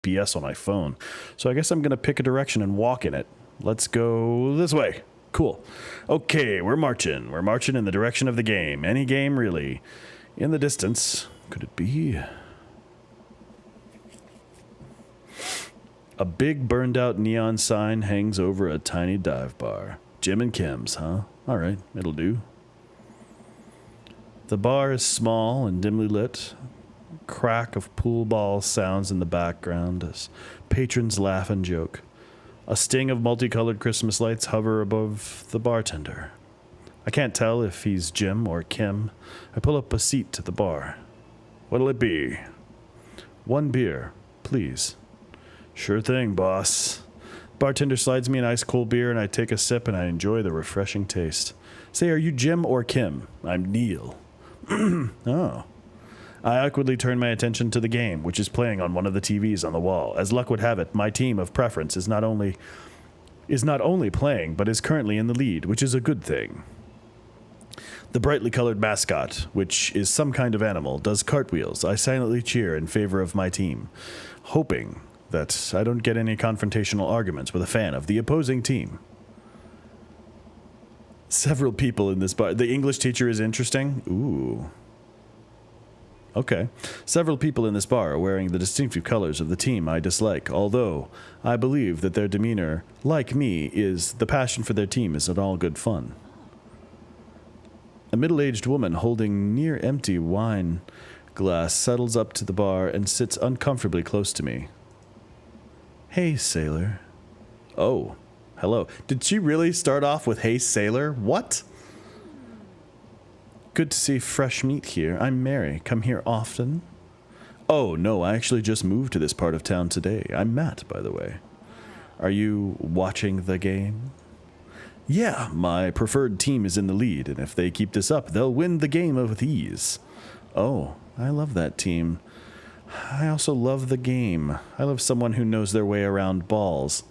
GPS on my phone. So I guess I'm going to pick a direction and walk in it. Let's go this way. Cool. Okay, we're marching. We're marching in the direction of the game. Any game, really. In the distance, could it be? A big burned out neon sign hangs over a tiny dive bar. Jim and Kim's, huh? All right, it'll do. The bar is small and dimly lit. Crack of pool ball sounds in the background as patrons laugh and joke. A sting of multicolored Christmas lights hover above the bartender. I can't tell if he's Jim or Kim. I pull up a seat to the bar. What'll it be? One beer, please. Sure thing, boss. Bartender slides me an ice cold beer and I take a sip and I enjoy the refreshing taste. Say, are you Jim or Kim? I'm Neil. Oh. I awkwardly turn my attention to the game, which is playing on one of the TVs on the wall. As luck would have it, my team of preference is not only playing, but is currently in the lead, which is a good thing. The brightly colored mascot, which is some kind of animal, does cartwheels. I silently cheer in favor of my team, hoping that I don't get any confrontational arguments with a fan of the opposing team. Several people in this bar. The English teacher is interesting. Ooh. Okay. Several people in this bar are wearing the distinctive colors of the team I dislike, although I believe that their demeanor, like me, is the passion for their team is in all good fun. A middle-aged woman holding near-empty wine glass settles up to the bar and sits uncomfortably close to me. Hey, sailor. Oh, hello. Did she really start off with hey, sailor? What? Good to see fresh meat here. I'm Mary. Come here often? Oh, no, I actually just moved to this part of town today. I'm Matt, by the way. Are you watching the game? Yeah, my preferred team is in the lead, and if they keep this up, they'll win the game with ease. Oh, I love that team. I also love the game. I love someone who knows their way around balls.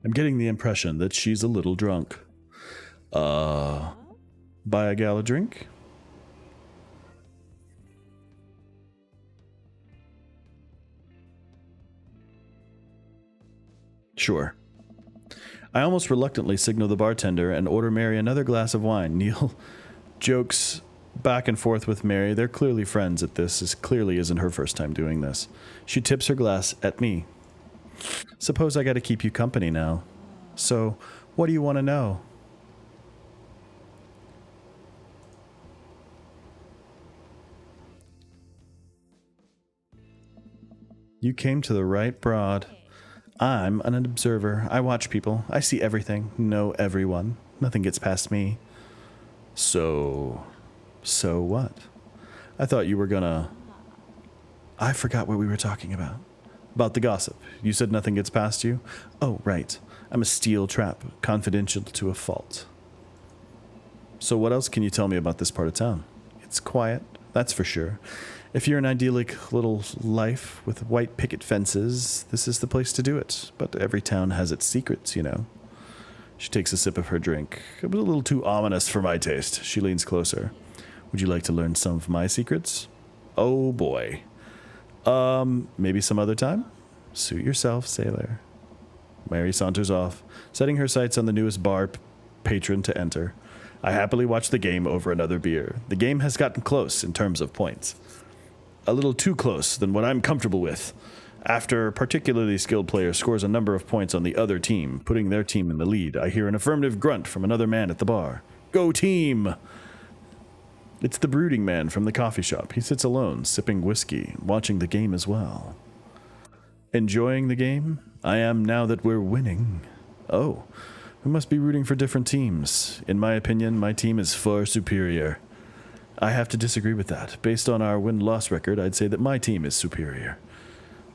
I'm getting the impression that she's a little drunk. Buy a gal a drink? Sure. I almost reluctantly signal the bartender and order Mary another glass of wine. Neil jokes back and forth with Mary. They're clearly friends at this. This clearly isn't her first time doing this. She tips her glass at me. Suppose I gotta keep you company now. So, what do you want to know? You came to the right broad. I'm an observer. I watch people. I see everything, know everyone. Nothing gets past me. So what? I thought you were gonna... I forgot what we were talking about. About the gossip. You said nothing gets past you? Oh, right. I'm a steel trap, confidential to a fault. So what else can you tell me about this part of town? It's quiet, that's for sure. If you're an idyllic little life with white picket fences, this is the place to do it. But every town has its secrets, you know. She takes a sip of her drink. It was a little too ominous for my taste. She leans closer. Would you like to learn some of my secrets? Oh, boy. Maybe some other time? Suit yourself, sailor. Mary saunters off, setting her sights on the newest bar patron to enter. I happily watch the game over another beer. The game has gotten close in terms of points. A little too close than what I'm comfortable with. After a particularly skilled player scores a number of points on the other team, putting their team in the lead, I hear an affirmative grunt from another man at the bar. Go team! It's the brooding man from the coffee shop. He sits alone, sipping whiskey, watching the game as well. Enjoying the game? I am now that we're winning. Oh, we must be rooting for different teams. In my opinion, my team is far superior. I have to disagree with that. Based on our win-loss record, I'd say that my team is superior.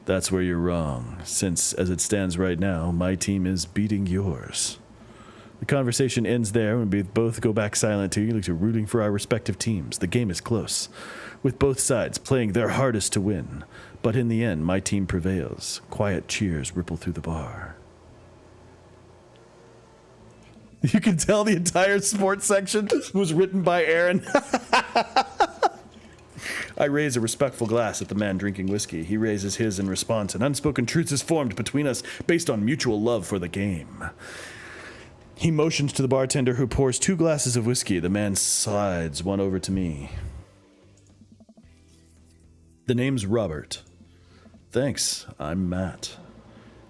That's where you're wrong, since, as it stands right now, my team is beating yours. The conversation ends there, and we both go back silent to rooting for our respective teams. The game is close, with both sides playing their hardest to win. But in the end, my team prevails. Quiet cheers ripple through the bar. You can tell the entire sports section was written by Aaron. I raise a respectful glass at the man drinking whiskey. He raises his in response. An unspoken truce is formed between us based on mutual love for the game. He motions to the bartender, who pours 2 glasses of whiskey. The man slides one over to me. The name's Robert. Thanks, I'm Matt.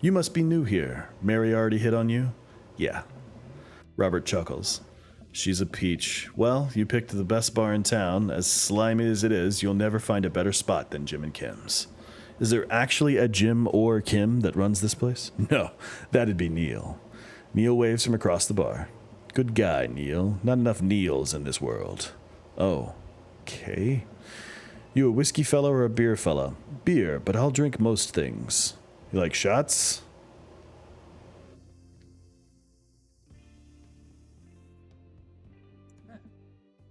You must be new here. Mary already hit on you? Yeah. Robert chuckles. She's a peach. Well, you picked the best bar in town. As slimy as it is, you'll never find a better spot than Jim and Kim's. Is there actually a Jim or Kim that runs this place? No, that'd be Neil. Neil waves from across the bar. Good guy, Neil. Not enough Neils in this world. Oh, okay. You a whiskey fella or a beer fella? Beer, but I'll drink most things. You like shots?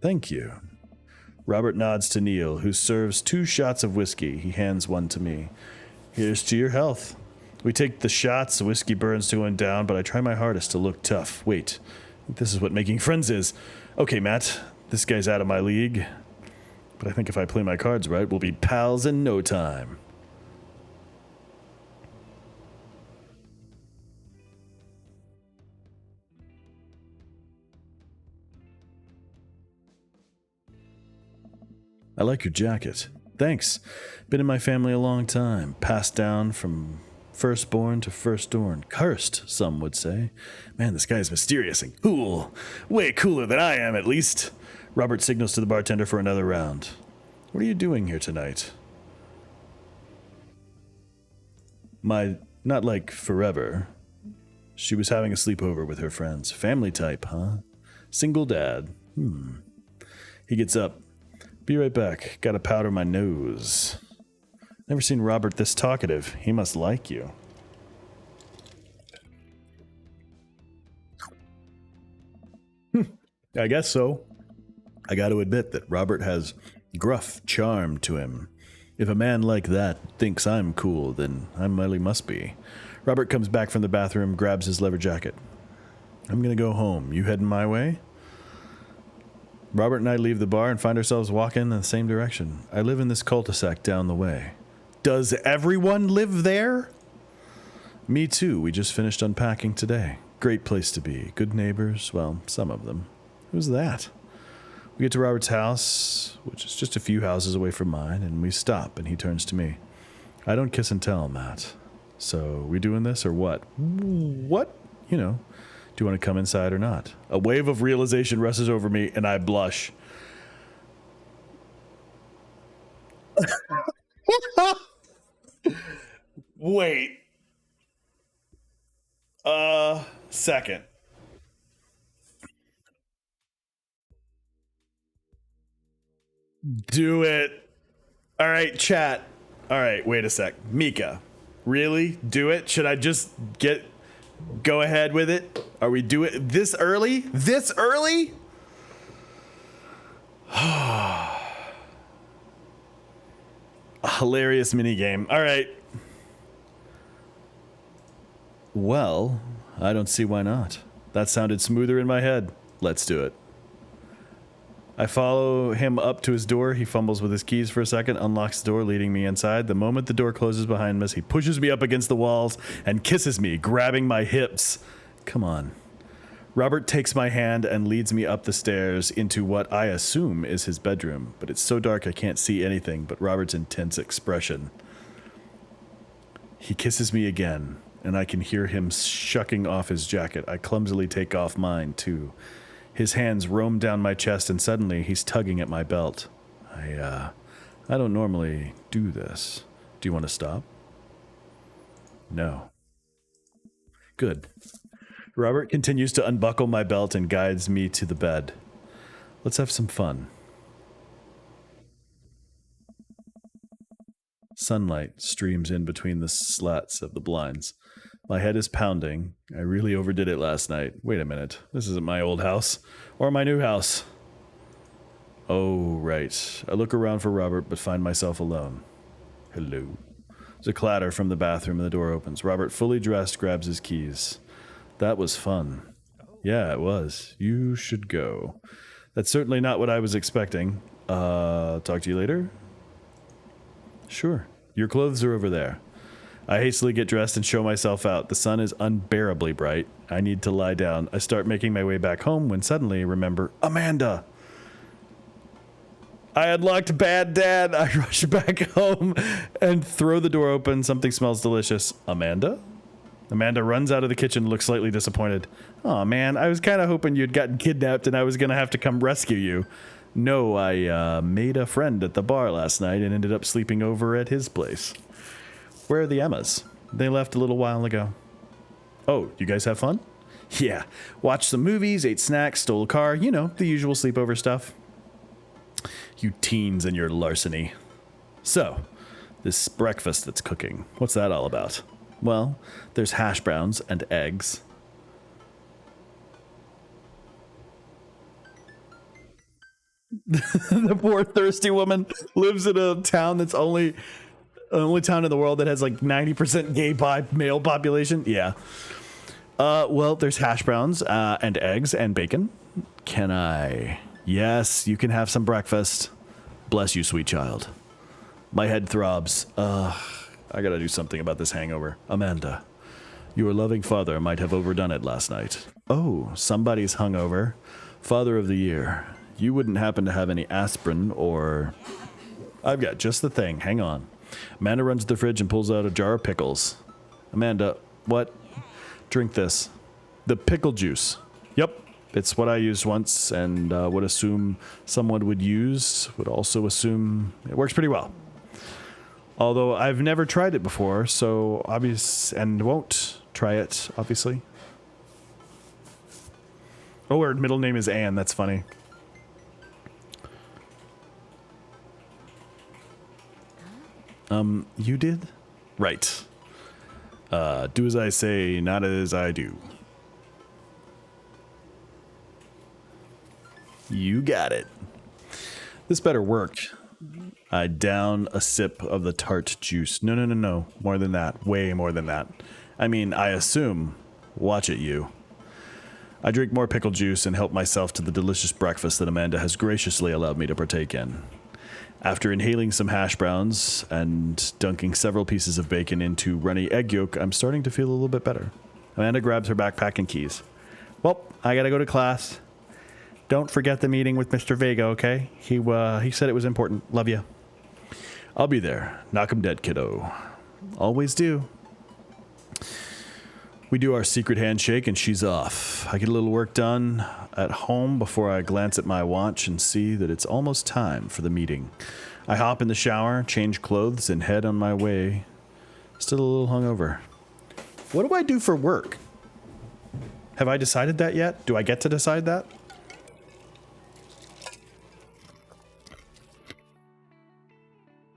Thank you. Robert nods to Neil, who serves 2 shots of whiskey. He hands one to me. Here's to your health. We take the shots, the whiskey burns to one down, but I try my hardest to look tough. Wait, this is what making friends is. Okay, Matt, this guy's out of my league. But I think if I play my cards right, we'll be pals in no time. I like your jacket. Thanks. Been in my family a long time. Passed down from firstborn to firstborn. Cursed, some would say. Man, this guy is mysterious and cool. Way cooler than I am, at least. Robert signals to the bartender for another round. What are you doing here tonight? Not like forever. She was having a sleepover with her friends. Family type, huh? Single dad. He gets up. Be right back. Gotta powder my nose. Never seen Robert this talkative. He must like you. I guess so. I gotta admit that Robert has gruff charm to him. If a man like that thinks I'm cool, then I really must be. Robert comes back from the bathroom, grabs his leather jacket. I'm gonna go home. You heading my way? Robert and I leave the bar and find ourselves walking in the same direction. I live in this cul-de-sac down the way. Does everyone live there? Me too. We just finished unpacking today. Great place to be. Good neighbors. Well, some of them. Who's that? We get to Robert's house, which is just a few houses away from mine, and we stop, and he turns to me. I don't kiss and tell, Matt. So, we doing this or what? What? You know. Do you want to come inside or not? A wave of realization rushes over me, and I blush. Wait. Second. Do it. All right, chat. All right, wait a sec. Mika, really? Do it? Should I just go ahead with it? Are we doing it this early? This early? A hilarious minigame. All right. Well, I don't see why not. That sounded smoother in my head. Let's do it. I follow him up to his door. He fumbles with his keys for a second, unlocks the door, leading me inside. The moment the door closes behind us, he pushes me up against the walls and kisses me, grabbing my hips. Come on. Robert takes my hand and leads me up the stairs into what I assume is his bedroom, but it's so dark I can't see anything but Robert's intense expression. He kisses me again, and I can hear him shucking off his jacket. I clumsily take off mine, too. His hands roam down my chest, and suddenly he's tugging at my belt. I don't normally do this. Do you want to stop? No. Good. Robert continues to unbuckle my belt and guides me to the bed. Let's have some fun. Sunlight streams in between the slats of the blinds. My head is pounding. I really overdid it last night. Wait a minute. This isn't my old house. Or my new house. Oh, right. I look around for Robert, but find myself alone. Hello. There's a clatter from the bathroom and the door opens. Robert, fully dressed, grabs his keys. That was fun. Yeah, it was. You should go. That's certainly not what I was expecting. Talk to you later? Sure. Your clothes are over there. I hastily get dressed and show myself out. The sun is unbearably bright. I need to lie down. I start making my way back home when suddenly remember Amanda. I unlocked Bad Dad. I rush back home and throw the door open. Something smells delicious. Amanda? Amanda runs out of the kitchen, looks slightly disappointed. Oh man, I was kind of hoping you'd gotten kidnapped and I was going to have to come rescue you. No, I made a friend at the bar last night and ended up sleeping over at his place. Where are the Emmas? They left a little while ago. Oh, you guys have fun? Yeah, watched some movies, ate snacks, stole a car, you know, the usual sleepover stuff. You teens and your larceny. So, this breakfast that's cooking, what's that all about? Well, there's hash browns and eggs. The poor thirsty woman lives in a town that's the only town in the world that has like 90% gay male population. Yeah. Well, there's hash browns and eggs and bacon. Can I? Yes, you can have some breakfast. Bless you, sweet child. My head throbs. I gotta do something about this hangover. Amanda, your loving father might have overdone it last night. Oh, somebody's hungover. Father of the year. You wouldn't happen to have any aspirin or... I've got just the thing. Hang on. Amanda runs to the fridge and pulls out a jar of pickles. Amanda, what? Drink this. The pickle juice. Yep. It's what I used once and would assume someone would use. Would also assume it works pretty well. Although I've never tried it before, so obvious and won't try it, obviously. Oh, her middle name is Anne. That's funny. You did? Right. Do as I say, not as I do. You got it. This better work. I down a sip of the tart juice. No. More than that. Way more than that. I mean, I assume. Watch it, you. I drink more pickle juice and help myself to the delicious breakfast that Amanda has graciously allowed me to partake in. After inhaling some hash browns and dunking several pieces of bacon into runny egg yolk, I'm starting to feel a little bit better. Amanda grabs her backpack and keys. Well, I gotta go to class. Don't forget the meeting with Mr. Vega, okay? He said it was important. Love you. I'll be there. Knock 'em dead, kiddo. Always do. We do our secret handshake and she's off. I get a little work done at home before I glance at my watch and see that it's almost time for the meeting. I hop in the shower, change clothes, and head on my way. Still a little hungover. What do I do for work? Have I decided that yet? Do I get to decide that?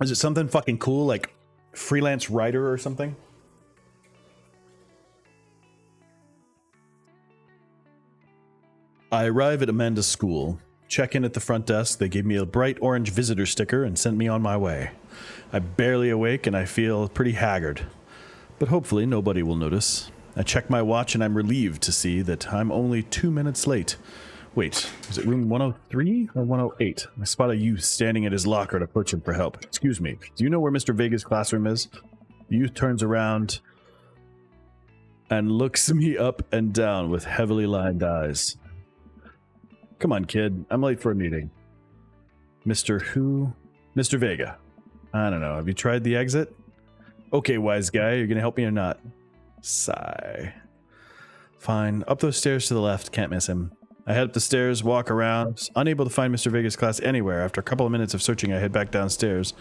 Is it something fucking cool like freelance writer or something? I arrive at Amanda's school, check in at the front desk. They gave me a bright orange visitor sticker and sent me on my way. I'm barely awake and I feel pretty haggard, but hopefully nobody will notice. I check my watch and I'm relieved to see that I'm only 2 minutes late. Wait, is it room 103 or 108? I spot a youth standing at his locker and approach him for help. Excuse me, do you know where Mr. Vega's classroom is? The youth turns around and looks me up and down with heavily lined eyes. Come on, kid. I'm late for a meeting. Mr. Who? Mr. Vega. I don't know. Have you tried the exit? Okay, wise guy. You're going to help me or not? Sigh. Fine. Up those stairs to the left. Can't miss him. I head up the stairs, walk around. Unable to find Mr. Vega's class anywhere. After a couple of minutes of searching, I head back downstairs.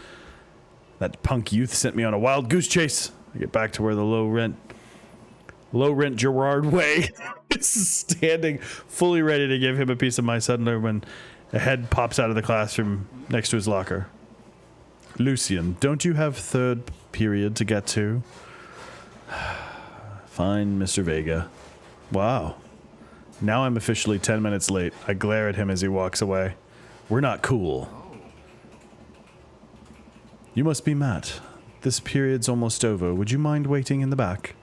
That punk youth sent me on a wild goose chase. I get back to where the low rent Gerard Way is standing, fully ready to give him a piece of my suddenly when a head pops out of the classroom next to his locker. Lucian, don't you have third period to get to? Fine, Mr. Vega. Wow. Now I'm officially 10 minutes late. I glare at him as he walks away. We're not cool. You must be Matt. This period's almost over. Would you mind waiting in the back?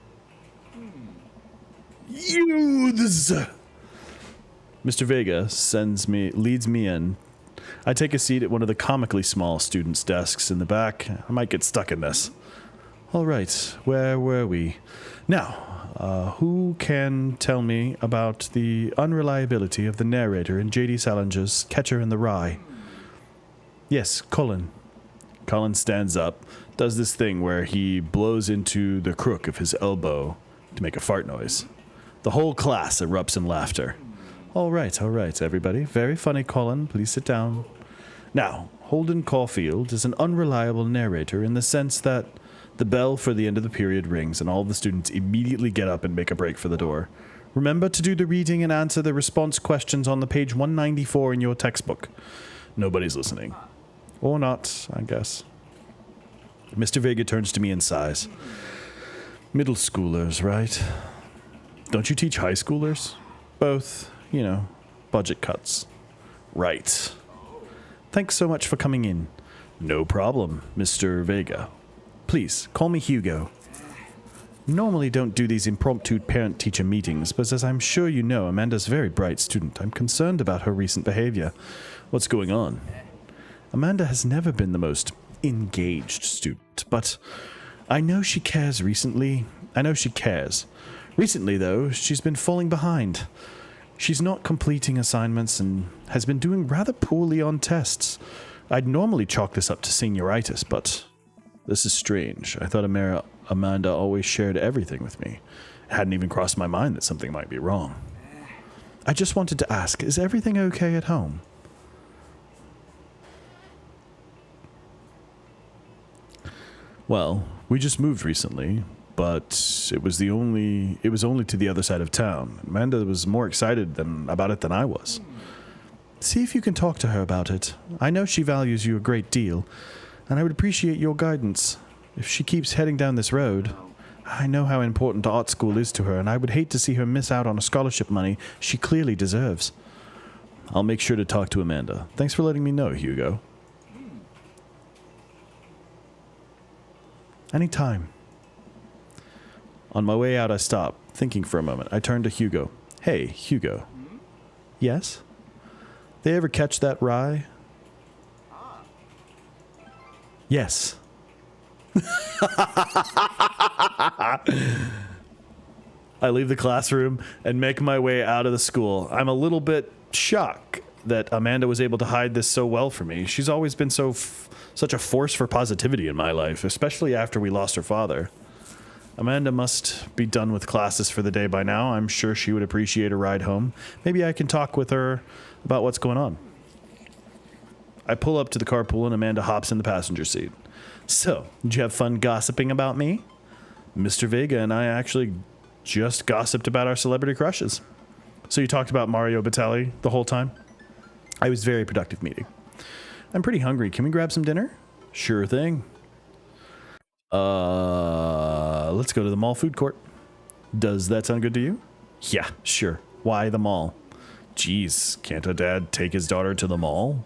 Youths! Mr. Vega leads me in. I take a seat at one of the comically small students' desks in the back. I might get stuck in this. All right, where were we? Now, who can tell me about the unreliability of the narrator in J.D. Salinger's Catcher in the Rye? Yes, Colin. Colin stands up, does this thing where he blows into the crook of his elbow to make a fart noise. The whole class erupts in laughter. All right, everybody. Very funny, Colin. Please sit down. Now, Holden Caulfield is an unreliable narrator in the sense that the bell for the end of the period rings and all of the students immediately get up and make a break for the door. Remember to do the reading and answer the response questions on the page 194 in your textbook. Nobody's listening. Or not, I guess. Mr. Vega turns to me and sighs. Middle schoolers, right? Don't you teach high schoolers? Both, budget cuts. Right. Thanks so much for coming in. No problem, Mr. Vega. Please, call me Hugo. Normally don't do these impromptu parent-teacher meetings, but as I'm sure you know, Amanda's a very bright student. I'm concerned about her recent behavior. What's going on? Amanda has never been the most engaged student, but I know she cares recently. Recently, though, she's been falling behind. She's not completing assignments and has been doing rather poorly on tests. I'd normally chalk this up to senioritis, but this is strange. I thought Amanda always shared everything with me. It hadn't even crossed my mind that something might be wrong. I just wanted to ask, is everything okay at home? Well, we just moved recently, but it was only to the other side of town. Amanda was more excited about it than I was. See if you can talk to her about it. I know she values you a great deal, and I would appreciate your guidance. If she keeps heading down this road, I know how important art school is to her, and I would hate to see her miss out on a scholarship money she clearly deserves. I'll make sure to talk to Amanda. Thanks for letting me know, Hugo. Anytime. On my way out, I stop, thinking for a moment. I turn to Hugo. Hey, Hugo. Yes? They ever catch that rye? Yes. I leave the classroom and make my way out of the school. I'm a little bit shocked that Amanda was able to hide this so well from me. She's always been such a force for positivity in my life, especially after we lost her father. Amanda must be done with classes for the day by now. I'm sure she would appreciate a ride home. Maybe I can talk with her about what's going on. I pull up to the carpool and Amanda hops in the passenger seat. So, did you have fun gossiping about me? Mr. Vega and I actually just gossiped about our celebrity crushes. So you talked about Mario Batali the whole time? It was a very productive meeting. I'm pretty hungry. Can we grab some dinner? Sure thing. Let's go to the mall food court. Does that sound good to you? Yeah, sure. Why the mall? Geez, can't a dad take his daughter to the mall?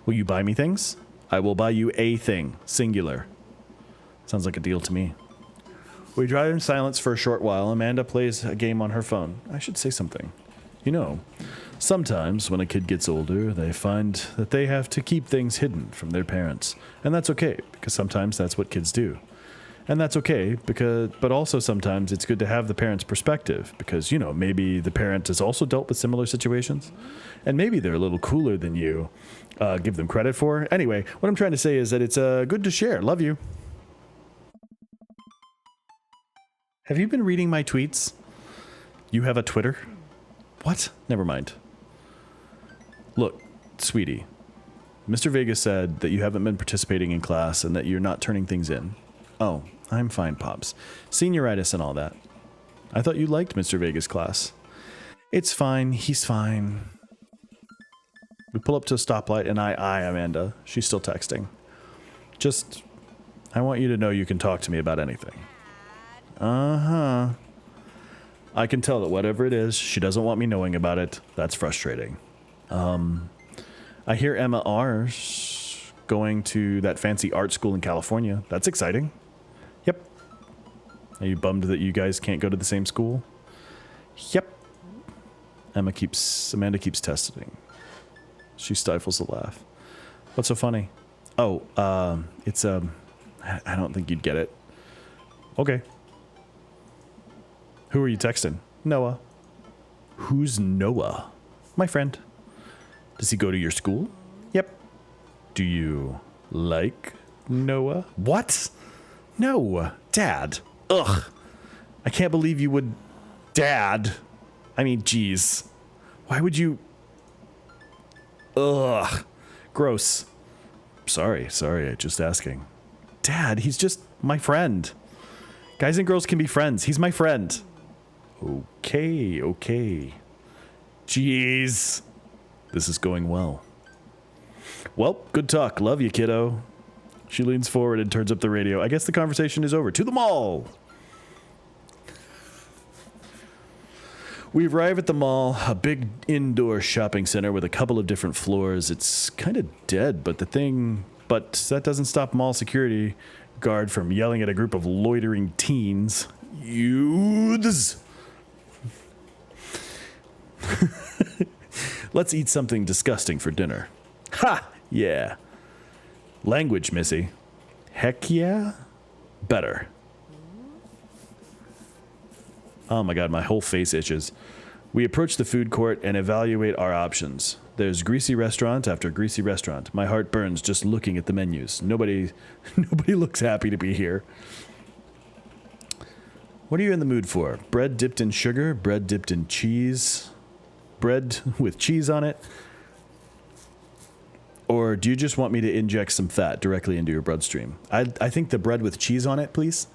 Will you buy me things? I will buy you a thing, singular. Sounds like a deal to me. We drive in silence for a short while. Amanda plays a game on her phone. I should say something. Sometimes when a kid gets older, they find that they have to keep things hidden from their parents. And that's okay, because sometimes that's what kids do. And that's okay, but also sometimes it's good to have the parent's perspective, because, maybe the parent has also dealt with similar situations, and maybe they're a little cooler than you give them credit for. Anyway, what I'm trying to say is that it's good to share. Love you. Have you been reading my tweets? You have a Twitter? What? Never mind. Look, sweetie, Mr. Vega said that you haven't been participating in class and that you're not turning things in. Oh, I'm fine, Pops. Senioritis and all that. I thought you liked Mr. Vega's class. It's fine. He's fine. We pull up to a stoplight and I eye Amanda. She's still texting. I want you to know you can talk to me about anything. Uh-huh. I can tell that whatever it is, she doesn't want me knowing about it. That's frustrating. I hear Emma R's going to that fancy art school in California. That's exciting. Yep. Are you bummed that you guys can't go to the same school? Yep. Amanda keeps testing. She stifles a laugh. What's so funny? Oh, it's I don't think you'd get it. Okay. Who are you texting? Noah. Who's Noah? My friend. Does he go to your school? Yep. Do you like Noah? What? No. Dad. Ugh. I can't believe you would... Dad. I mean, geez. Why would you... Ugh. Gross. Sorry, just asking. Dad, he's just my friend. Guys and girls can be friends. He's my friend. Okay. Jeez. This is going well. Well, good talk. Love you, kiddo. She leans forward and turns up the radio. I guess the conversation is over. To the mall! We arrive at the mall, a big indoor shopping center with a couple of different floors. It's kind of dead, but that doesn't stop mall security guard from yelling at a group of loitering teens. Youths! Let's eat something disgusting for dinner. Ha! Yeah. Language, Missy. Heck yeah? Better. Oh my god, my whole face itches. We approach the food court and evaluate our options. There's greasy restaurant after greasy restaurant. My heart burns just looking at the menus. Nobody looks happy to be here. What are you in the mood for? Bread dipped in sugar, bread dipped in cheese, bread with cheese on it? Or do you just want me to inject some fat directly into your bloodstream? I think the bread with cheese on it, please.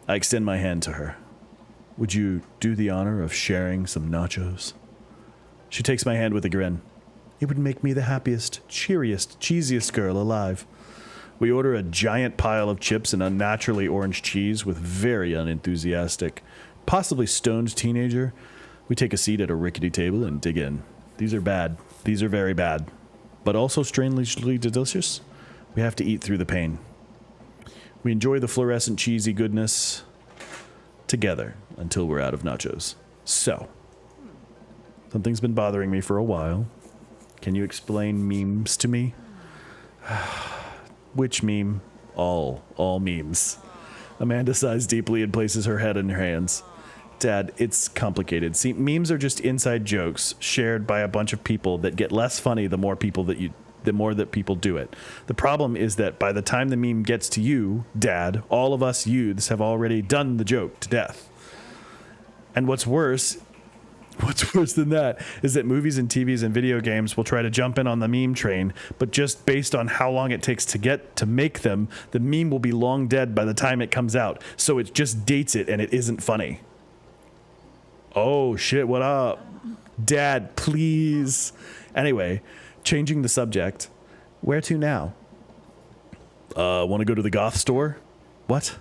I extend my hand to her. Would you do the honor of sharing some nachos? She takes my hand with a grin. It would make me the happiest, cheeriest, cheesiest girl alive. We order a giant pile of chips and unnaturally orange cheese with very unenthusiastic, possibly stoned teenager. We take a seat at a rickety table and dig in. These are bad. These are very bad. But also strangely delicious. We have to eat through the pain. We enjoy the fluorescent cheesy goodness together until we're out of nachos. So, something's been bothering me for a while. Can you explain memes to me? Which meme? All memes. Amanda sighs deeply and places her head in her hands. Dad, it's complicated. See, memes are just inside jokes shared by a bunch of people that get less funny the more that people do it. The problem is that by the time the meme gets to you, Dad, all of us youths have already done the joke to death. And what's worse than that is that movies and TVs and video games will try to jump in on the meme train, but just based on how long it takes to make them, the meme will be long dead by the time it comes out. So it just dates it and it isn't funny. Oh shit, what up? Dad, please. Anyway, changing the subject. Where to now? Want to go to the goth store? What?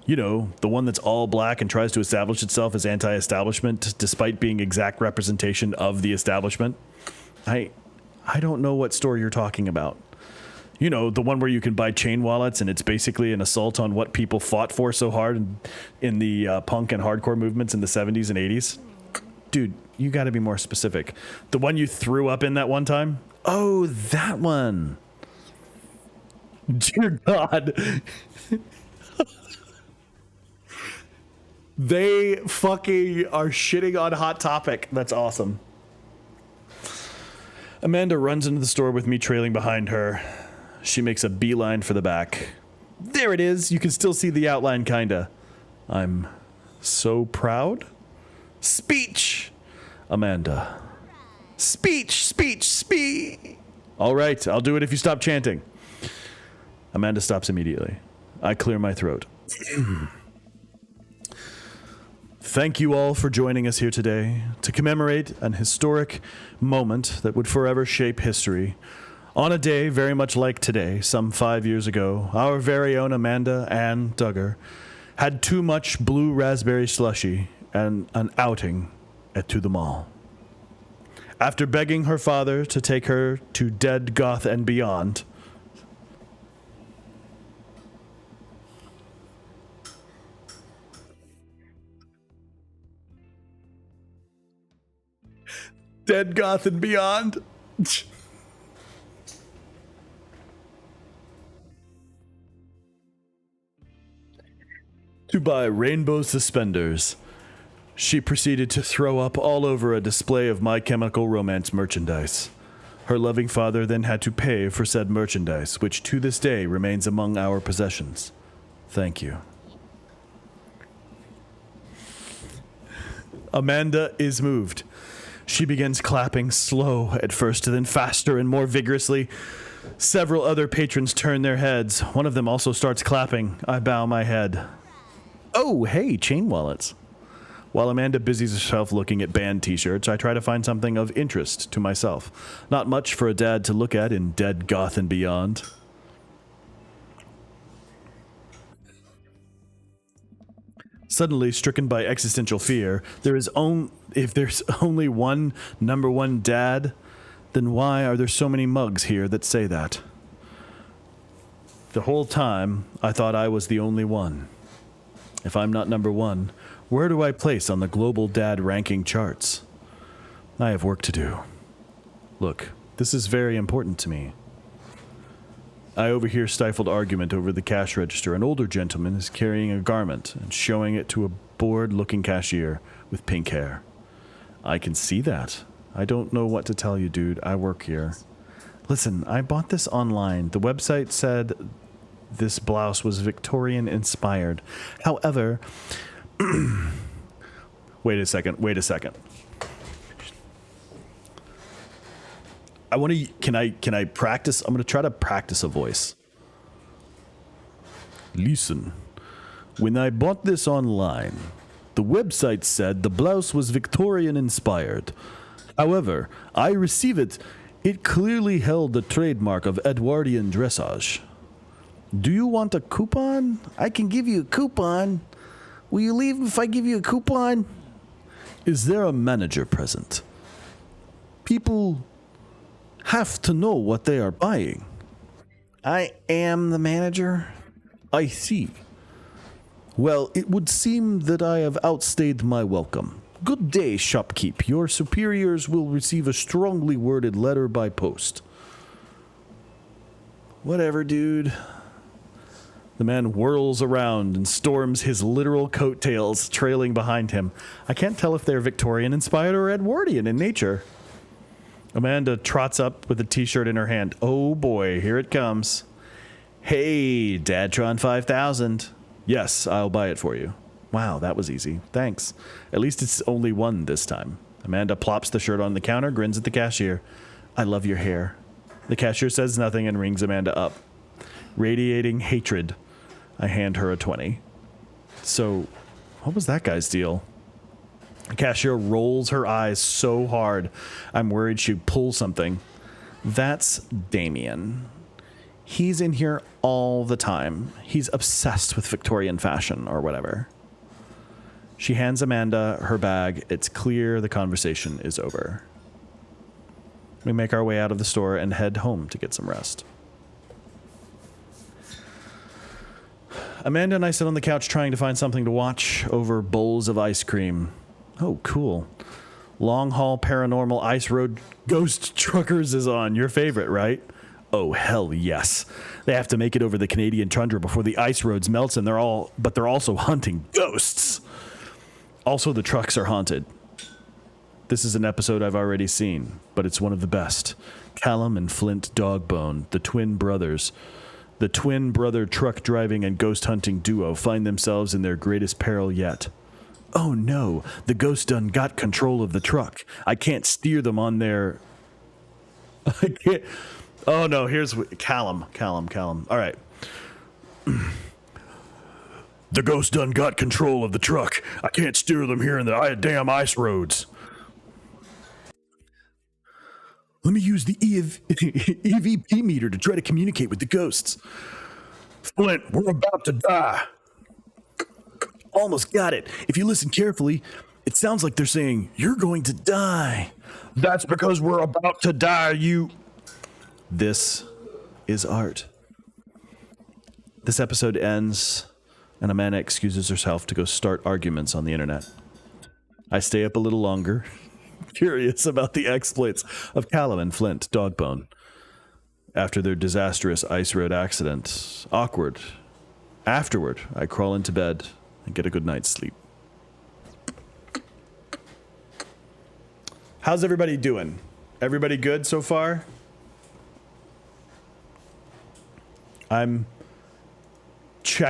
You know, the one that's all black and tries to establish itself as anti-establishment despite being exact representation of the establishment. I don't know what store you're talking about. You know, the one where you can buy chain wallets and it's basically an assault on what people fought for so hard in the punk and hardcore movements in the 70s and 80s. Dude, you gotta be more specific. The one you threw up in that one time? Oh, that one. Dear God. They fucking are shitting on Hot Topic. That's awesome. Amanda runs into the store with me trailing behind her. She makes a beeline for the back. There it is. You can still see the outline, kinda. I'm so proud. Speech! Amanda. Speech! All right, I'll do it if you stop chanting. Amanda stops immediately. I clear my throat. Thank you all for joining us here today to commemorate an historic moment that would forever shape history. On a day very much like today, some 5 years ago, our very own Amanda Ann Duggar had too much blue raspberry slushy and an outing at To the Mall. After begging her father to take her to Dead Goth and Beyond, Dead Goth and Beyond. To buy rainbow suspenders. She proceeded to throw up all over a display of My Chemical Romance merchandise. Her loving father then had to pay for said merchandise, which to this day remains among our possessions. Thank you. Amanda is moved. She begins clapping slow at first, then faster and more vigorously. Several other patrons turn their heads. One of them also starts clapping. I bow my head. Oh, hey, chain wallets. While Amanda busies herself looking at band t-shirts, I try to find something of interest to myself. Not much for a dad to look at in Dead Goth and Beyond. Suddenly, stricken by existential fear, if there's only one number one dad, then why are there so many mugs here that say that? The whole time, I thought I was the only one. If I'm not number one, where do I place on the global dad ranking charts? I have work to do. Look, this is very important to me. I overhear stifled argument over the cash register. An older gentleman is carrying a garment and showing it to a bored-looking cashier with pink hair. I can see that. I don't know what to tell you, dude. I work here. Listen, I bought this online. The website said this blouse was Victorian-inspired. However... Wait a second. Can I practice? I'm going to try to practice a voice. Listen, when I bought this online, the website said the blouse was Victorian inspired. However, I receive it. It clearly held the trademark of Edwardian dressage. Do you want a coupon? I can give you a coupon. Will you leave if I give you a coupon? Is there a manager present? People have to know what they are buying. I am the manager. I see. Well, it would seem that I have outstayed my welcome. Good day, shopkeep. Your superiors will receive a strongly worded letter by post. Whatever, dude. The man whirls around and storms his literal coattails trailing behind him. I can't tell if they're Victorian-inspired or Edwardian in nature. Amanda trots up with a t-shirt in her hand. Oh boy, here it comes. Hey, Dadtron 5000. Yes, I'll buy it for you. Wow, that was easy. Thanks. At least it's only one this time. Amanda plops the shirt on the counter, grins at the cashier. I love your hair. The cashier says nothing and rings Amanda up. Radiating hatred, I hand her a 20. So, what was that guy's deal? The cashier rolls her eyes so hard, I'm worried she'd pull something. That's Damien. He's in here all the time. He's obsessed with Victorian fashion or whatever. She hands Amanda her bag. It's clear the conversation is over. We make our way out of the store and head home to get some rest. Amanda and I sit on the couch trying to find something to watch over bowls of ice cream. Oh, cool. Long Haul Paranormal Ice Road Ghost Truckers is on. Your favorite, right? Oh, hell yes. They have to make it over the Canadian tundra before the ice roads melts, and they're also hunting ghosts. Also, the trucks are haunted. This is an episode I've already seen, but it's one of the best. Callum and Flint Dogbone, the twin brothers. The twin brother truck driving and ghost hunting duo find themselves in their greatest peril yet. Oh no, the ghost done got control of the truck. I can't steer them on their... I can't... Oh no, here's... Callum. All right. The ghost done got control of the truck. I can't steer them here in the damn ice roads. Let me use the EVP meter to try to communicate with the ghosts. Flint, we're about to die. Almost got it. If you listen carefully, it sounds like they're saying, you're going to die. That's because we're about to die, you... This is art. This episode ends, and Amanda excuses herself to go start arguments on the internet. I stay up a little longer curious about the exploits of Callum and Flint Dogbone. After their disastrous ice road accident, afterward, I crawl into bed and get a good night's sleep. How's everybody doing? Everybody good so far? I'm checking